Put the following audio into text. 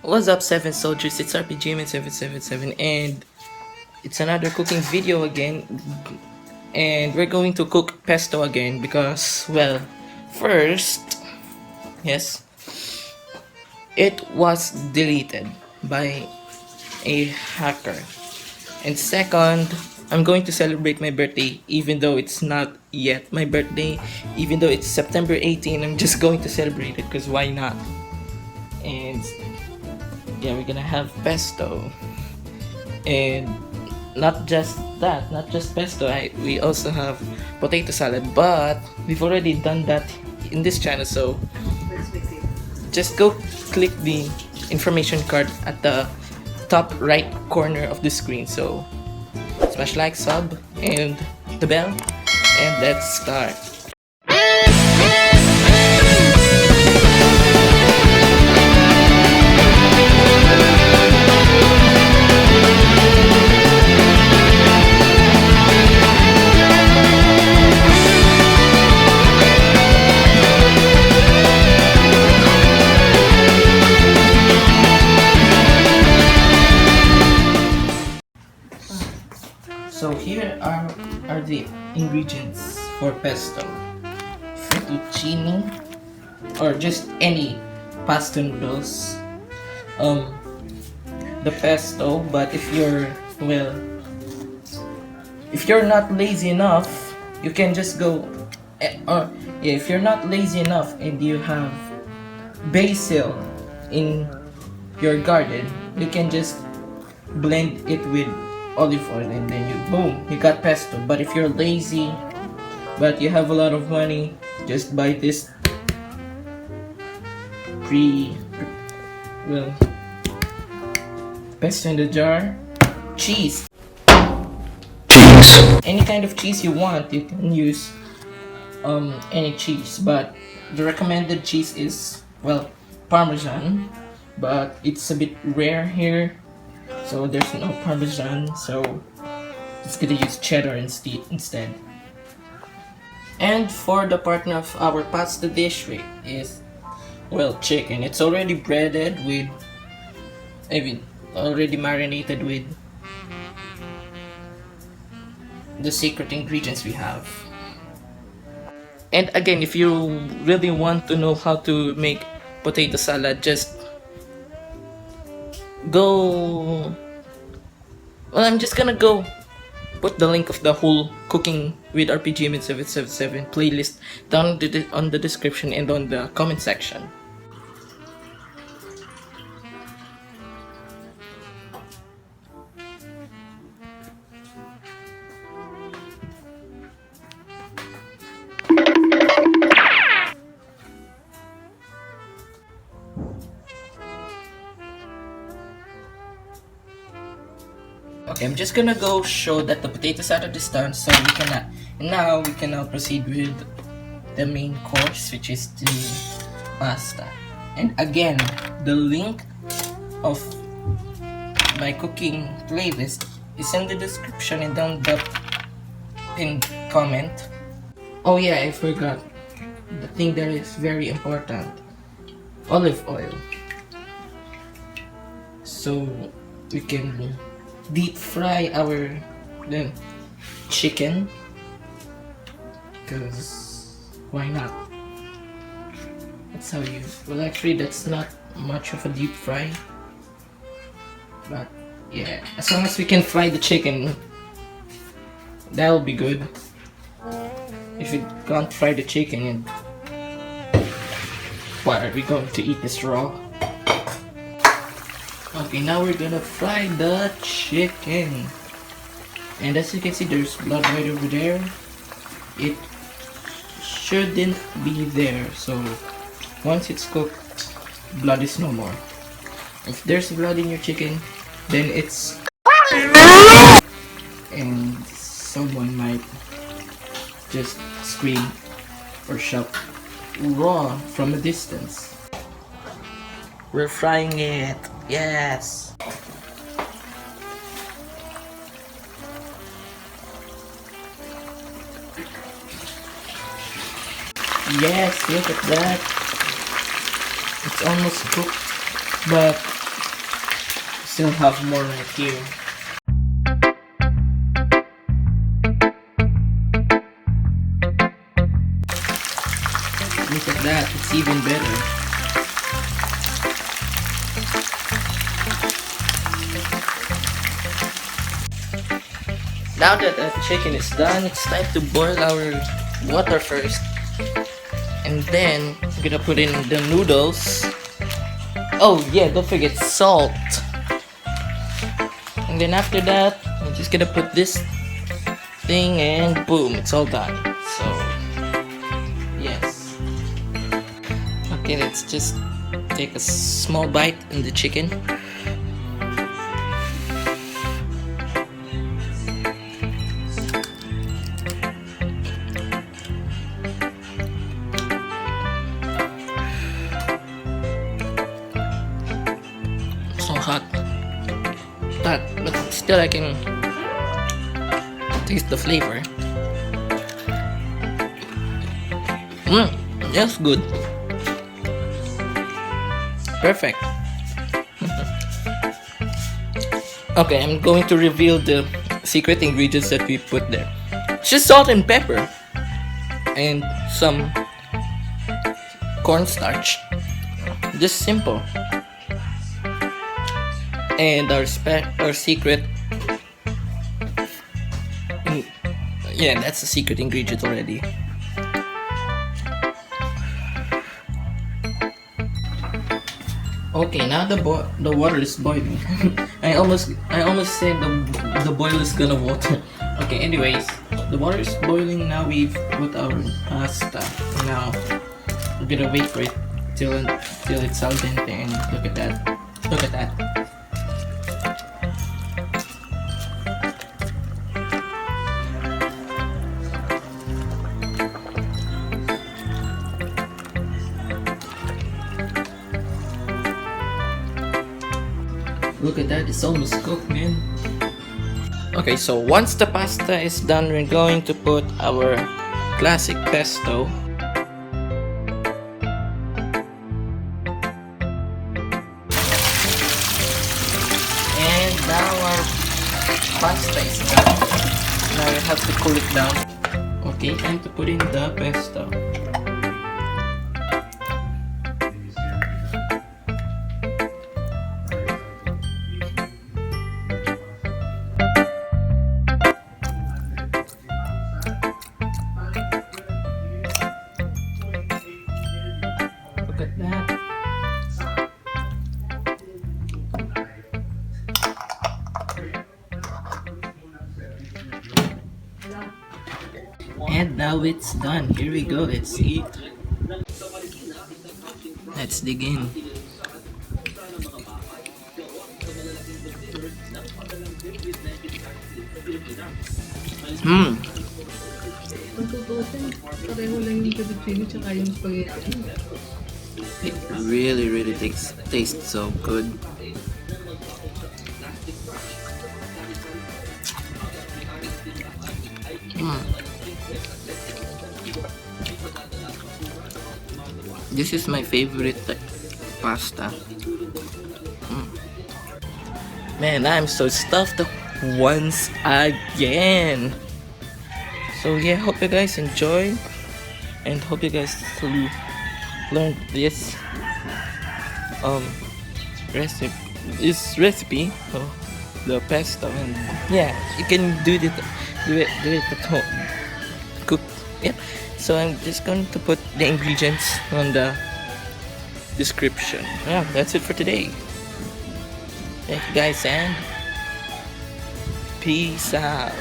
What's up, Seven Soldiers? It's RPGMN777 and it's another cooking video again. And we're going to cook pesto again because, well, first, yes, it was deleted by a hacker. And second, I'm going to celebrate my birthday even though it's not yet my birthday. Even though it's September 18, I'm just going to celebrate it because why not? And yeah, we're gonna have pesto. And not just that, not just pesto, we also have potato salad, but we've already done that in this channel, so just go click the information card at the top right corner of the screen. So smash like, sub, and the bell, and let's start. So here are the ingredients for pesto: fettuccine, or just any pasta noodles. The pesto, but if you're not lazy enough, you can just go. Or yeah, if you're not lazy enough and you have basil in your garden, you can just blend it with olive oil and then you got pesto. But if you're lazy but you have a lot of money, just buy this pesto in the jar. Cheese, any kind of cheese you want, you can use any cheese, but the recommended cheese is, well, Parmesan, but it's a bit rare here, so there's no Parmesan, so it's gonna use cheddar instead. And for the partner of our pasta dish is, well, chicken. It's already breaded with, already marinated with the secret ingredients we have. And again, if you really want to know how to make potato salad, just go. Well, I'm just gonna go put the link of the whole cooking with RPGMN777 playlist down on the description and on the comment section. Okay, I'm just gonna go show that the potato salad is done, so we can now proceed with the main course, which is the pasta. And again, the link of my cooking playlist is in the description and down the pinned comment. Oh yeah, I forgot the thing that is very important: olive oil. So we can deep fry our chicken, because why not? That's how you, well, actually that's not much of a deep fry, but yeah, as long as we can fry the chicken, that'll be good. If we can't fry the chicken, why are we going to eat this raw? Okay, now we're gonna fry the chicken. And as you can see, there's blood right over there. It shouldn't be there, so once it's cooked, blood is no more. If there's blood in your chicken, then it's and someone might just scream or shout raw from a distance. We're frying it. Yes. Yes, look at that. It's almost cooked, but still have more right here. Look at that, it's even better. Now that the chicken is done, it's time to boil our water first. And then I'm gonna put in the noodles. Oh yeah, don't forget salt. And then after that, I'm just gonna put this thing and boom, it's all done. So yes. Okay, let's just take a small bite in the chicken. So hot, but still I can taste the flavor. That's good. Perfect. Okay, I'm going to reveal the secret ingredients that we put there. Just salt and pepper and some cornstarch. Just simple. And our secret, yeah, that's a secret ingredient already. Okay, now the water is boiling. I almost said the boil is gonna water. Okay, anyways, the water is boiling. Now we've put our pasta. Now we're gonna wait for it till it's al dente. And look at that. Look at that. Look at that, it's almost cooked, man. Okay, so once the pasta is done, we're going to put our classic pesto. And now our pasta is done. Now we have to cool it down. Okay, time to put in the pesto. Look at that. And now it's done. Here we go. Let's eat. Let's dig in. Pareho lang yung fettuccine tsaka yung spaghetti. It really tastes so good. This is my favorite pasta. Man, I'm so stuffed once again. So yeah, hope you guys enjoy and hope you guys learned this recipe of the pesto, and yeah, you can do it at home. Cook, yeah. So I'm just going to put the ingredients on the description. Yeah, that's it for today. Thank you guys and peace out.